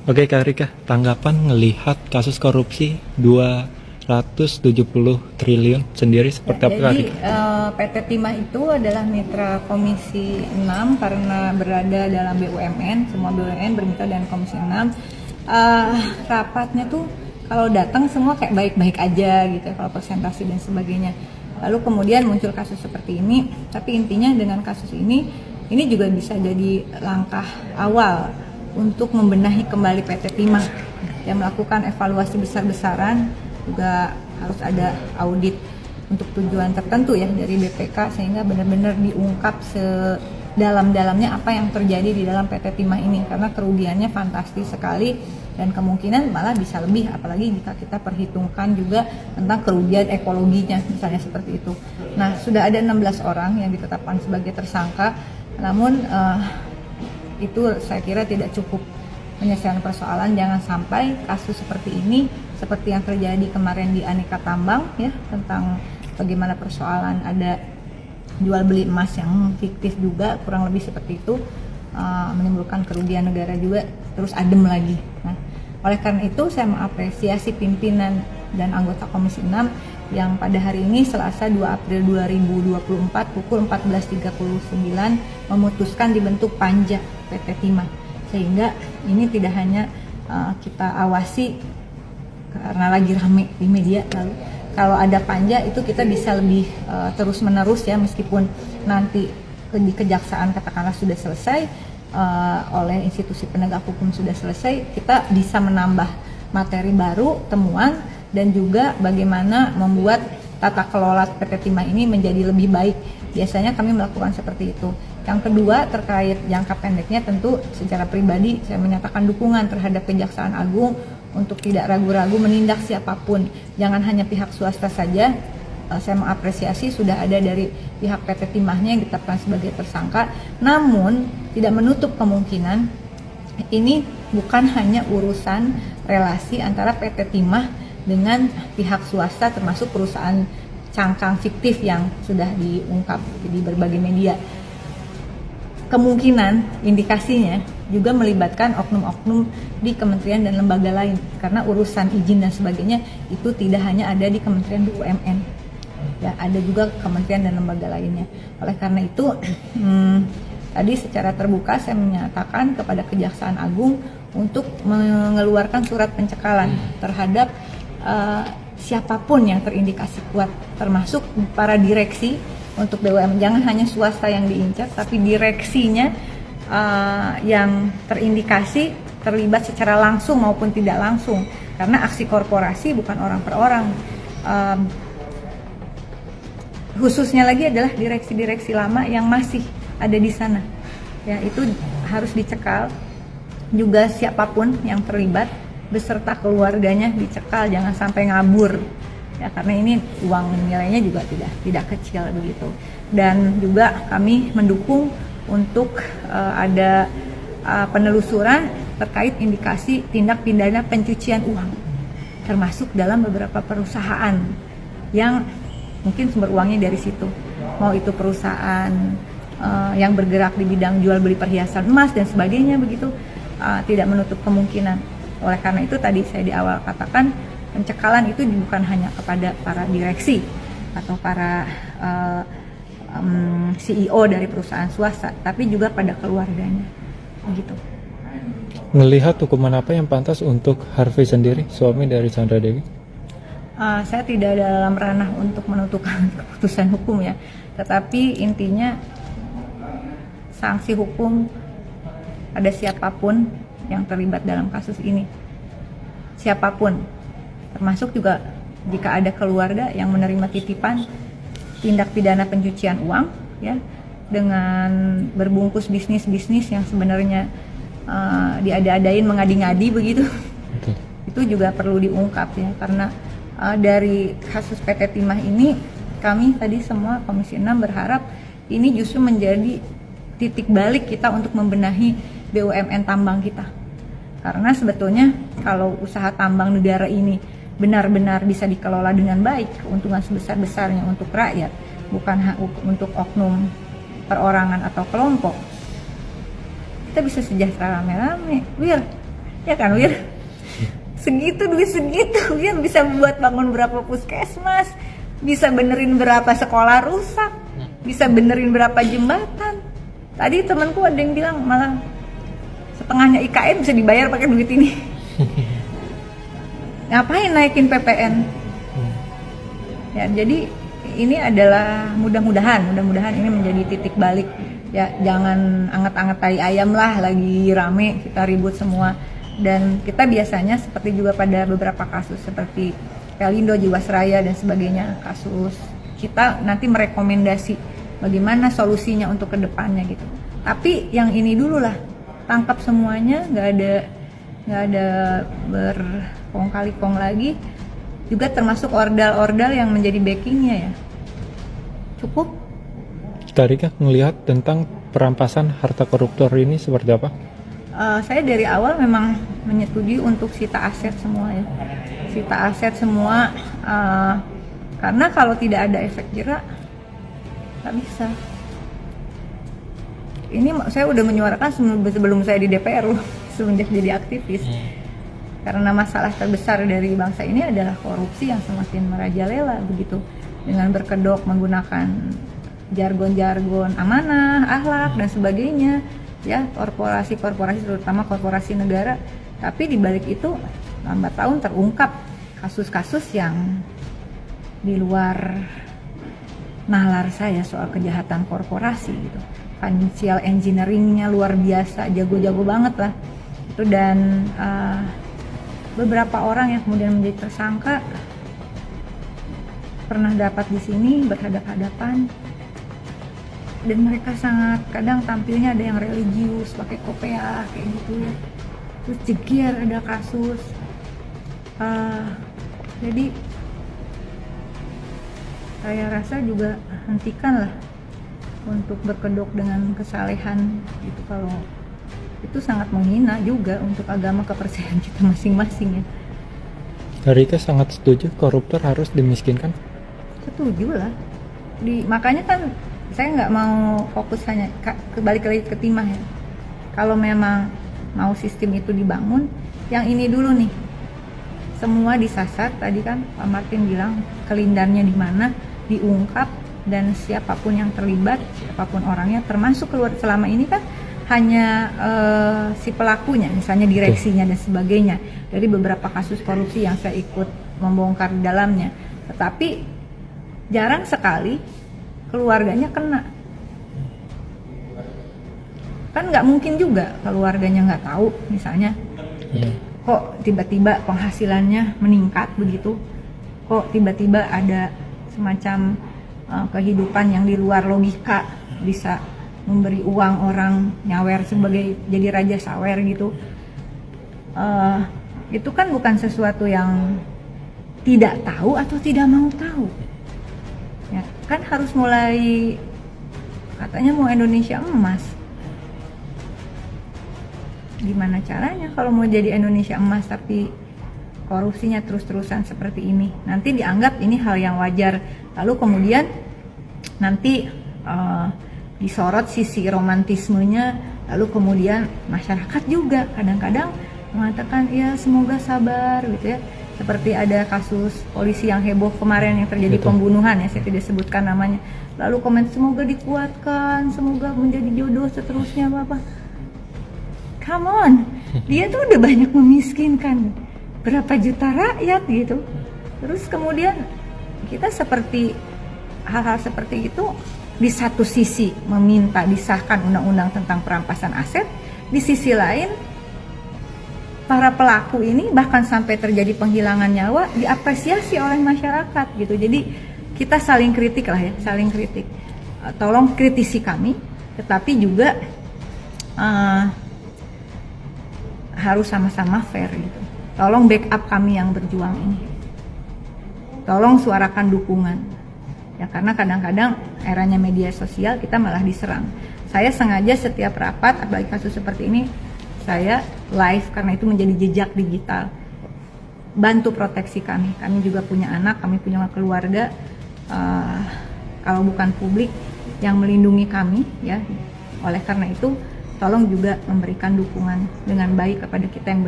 Oke Kak Rika, tanggapan ngelihat kasus korupsi 270 triliun sendiri seperti apa Kak Jadi Rika? PT Timah itu adalah mitra Komisi 6 karena berada dalam BUMN, semua BUMN bermitra dengan Komisi 6. Rapatnya tuh kalau datang semua kayak baik-baik aja gitu, kalau presentasi dan sebagainya. Lalu kemudian muncul kasus seperti ini, tapi intinya dengan kasus ini juga bisa jadi langkah awal untuk membenahi kembali PT Timah yang melakukan evaluasi besar-besaran, juga harus ada audit untuk tujuan tertentu ya dari BPK sehingga benar-benar diungkap sedalam-dalamnya apa yang terjadi di dalam PT Timah ini, karena kerugiannya fantastis sekali dan kemungkinan malah bisa lebih, apalagi jika kita perhitungkan juga tentang kerugian ekologinya misalnya seperti itu. Nah, sudah ada 16 orang yang ditetapkan sebagai tersangka, namun itu saya kira tidak cukup menyelesaikan persoalan. Jangan sampai kasus seperti ini, seperti yang terjadi kemarin di Aneka Tambang ya, tentang bagaimana persoalan ada jual beli emas yang fiktif juga, kurang lebih seperti itu, menimbulkan kerugian negara juga, terus adem lagi. Nah, oleh karena itu saya mengapresiasi pimpinan dan anggota Komisi 6 yang pada hari ini Selasa 2 April 2024 pukul 14.39 memutuskan dibentuk panja PT Timah, sehingga ini tidak hanya kita awasi karena lagi rame di media, lalu kalau ada panja itu kita bisa lebih terus menerus ya, meskipun nanti di kejaksaan katakanlah sudah selesai, oleh institusi penegak hukum sudah selesai, kita bisa menambah materi baru, temuan, dan juga bagaimana membuat tata kelola PT Timah ini menjadi lebih baik. Biasanya kami melakukan seperti itu. Yang kedua, terkait jangka pendeknya, tentu secara pribadi saya menyatakan dukungan terhadap Kejaksaan Agung untuk tidak ragu-ragu menindak siapapun. Jangan hanya pihak swasta saja. Saya mengapresiasi sudah ada dari pihak PT Timahnya yang ditetapkan sebagai tersangka. Namun tidak menutup kemungkinan ini bukan hanya urusan relasi antara PT Timah dengan pihak swasta, termasuk perusahaan cangkang fiktif yang sudah diungkap di berbagai media. Kemungkinan indikasinya juga melibatkan oknum-oknum di kementerian dan lembaga lain, karena urusan izin dan sebagainya itu tidak hanya ada di Kementerian BUMN ya, ada juga kementerian dan lembaga lainnya. Oleh karena itu tadi secara terbuka saya menyatakan kepada Kejaksaan Agung untuk mengeluarkan surat pencekalan terhadap siapapun yang terindikasi kuat, termasuk para direksi untuk BUMN. Jangan hanya swasta yang diincar, tapi direksinya yang terindikasi terlibat secara langsung maupun tidak langsung, karena aksi korporasi bukan orang per orang. Khususnya lagi adalah direksi-direksi lama yang masih ada di sana ya, itu harus dicekal. Juga siapapun yang terlibat beserta keluarganya dicekal, jangan sampai ngabur ya, karena ini uang nilainya juga tidak kecil begitu. Dan juga kami mendukung untuk ada penelusuran terkait indikasi tindak pidana pencucian uang, termasuk dalam beberapa perusahaan yang mungkin sumber uangnya dari situ, mau itu perusahaan yang bergerak di bidang jual beli perhiasan emas dan sebagainya begitu, tidak menutup kemungkinan. Oleh karena itu tadi saya di awal katakan, pencekalan itu bukan hanya kepada para direksi atau para CEO dari perusahaan swasta, tapi juga pada keluarganya begitu. Melihat hukuman apa yang pantas untuk Harvey sendiri, suami dari Sandra Dewi? Saya tidak dalam ranah untuk menentukan keputusan hukum ya, tetapi intinya sanksi hukum pada siapapun yang terlibat dalam kasus ini, siapapun, termasuk juga jika ada keluarga yang menerima titipan tindak pidana pencucian uang ya, dengan berbungkus bisnis-bisnis yang sebenarnya diada-adain, mengadi-ngadi begitu. Itu juga perlu diungkap ya, karena dari kasus PT Timah ini kami tadi semua Komisi 6 berharap ini justru menjadi titik balik kita untuk membenahi BUMN tambang kita. Karena sebetulnya kalau usaha tambang negara ini benar-benar bisa dikelola dengan baik, keuntungan sebesar-besarnya untuk rakyat, bukan untuk oknum perorangan atau kelompok, kita bisa sejahtera rame-rame. Ya kan Wir? Segitu duit segitu Wir bisa buat bangun berapa puskesmas, bisa benerin berapa sekolah rusak, bisa benerin berapa jembatan. Tadi temanku ada yang bilang malah setengahnya IKN bisa dibayar pakai duit ini. Ngapain naikin PPN? Ya, jadi ini adalah mudah-mudahan ini menjadi titik balik. Ya, jangan anget-anget tai ayam lah, lagi rame kita ribut semua. Dan kita biasanya seperti juga pada beberapa kasus seperti Pelindo, Jiwasraya dan sebagainya, kasus kita nanti merekomendasi bagaimana solusinya untuk kedepannya gitu. Tapi yang ini dulu lah, tangkap semuanya, nggak ada berkong kali kong lagi. Juga termasuk ordal-ordal yang menjadi backingnya ya. Cukup. Tadi kan melihat tentang perampasan harta koruptor ini seperti apa? Saya dari awal memang menyetujui untuk sita aset semua ya, sita aset semua, karena kalau tidak ada efek jerak nggak bisa. Ini saya udah menyuarakan sebelum saya di DPR loh, semenjak jadi aktivis, karena masalah terbesar dari bangsa ini adalah korupsi yang semakin merajalela begitu, dengan berkedok menggunakan jargon-jargon amanah, akhlak dan sebagainya. Ya, korporasi-korporasi terutama korporasi negara, tapi di balik itu lambat tahun terungkap kasus-kasus yang di luar nalar saya soal kejahatan korporasi gitu. Financial engineeringnya luar biasa, jago-jago banget lah itu. Dan beberapa orang yang kemudian menjadi tersangka pernah dapat di sini berhadap-hadapan. Dan mereka sangat, kadang tampilnya ada yang religius, pakai kopiah kayak gitu ya. Terus jegir ada kasus. Jadi saya rasa juga hentikanlah untuk berkedok dengan kesalehan gitu, kalau itu sangat menghina juga untuk agama kepercayaan kita masing-masing ya. Rika sangat setuju koruptor harus dimiskinkan. Setuju lah. Makanya kan saya nggak mau fokus hanya balik lagi ke timah ya. Kalau memang mau sistem itu dibangun, yang ini dulu nih, semua disasar. Tadi kan Pak Martin bilang kelindannya di mana, diungkap, dan siapapun yang terlibat, siapapun orangnya, termasuk keluar selama ini kan hanya si pelakunya, misalnya direksinya dan sebagainya. Dari beberapa kasus korupsi yang saya ikut membongkar di dalamnya, tetapi jarang sekali keluarganya kena. Kan nggak mungkin juga keluarganya nggak tahu, misalnya kok tiba-tiba penghasilannya meningkat begitu, kok tiba-tiba ada semacam kehidupan yang di luar logika, bisa memberi uang orang nyawer sebagai jadi raja sawer gitu. Itu kan bukan sesuatu yang tidak tahu atau tidak mau tahu ya, kan harus mulai, katanya mau Indonesia emas. Gimana caranya kalau mau jadi Indonesia emas tapi korupsinya terus-terusan seperti ini? Nanti dianggap ini hal yang wajar, lalu kemudian nanti disorot sisi romantismenya, lalu kemudian masyarakat juga kadang-kadang mengatakan ya semoga sabar gitu ya. Seperti ada kasus polisi yang heboh kemarin yang terjadi pembunuhan ya, saya tidak sebutkan namanya. Lalu komen semoga dikuatkan, semoga menjadi jodoh seterusnya apa. Come on, dia tuh udah banyak memiskinkan berapa juta rakyat gitu. Terus kemudian kita seperti hal-hal seperti itu, di satu sisi meminta disahkan undang-undang tentang perampasan aset, di sisi lain para pelaku ini bahkan sampai terjadi penghilangan nyawa diapresiasi oleh masyarakat gitu. Jadi kita saling kritik lah ya, saling kritik. Tolong kritisi kami, tetapi juga harus sama-sama fair gitu. Tolong backup kami yang berjuang ini. Tolong suarakan dukungan. Ya, karena kadang-kadang eranya media sosial kita malah diserang. Saya sengaja setiap rapat, apalagi kasus seperti ini, saya live karena itu menjadi jejak digital. Bantu proteksi kami. Kami juga punya anak, kami punya keluarga. Kalau bukan publik yang melindungi kami, ya. Oleh karena itu, tolong juga memberikan dukungan dengan baik kepada kita yang benar.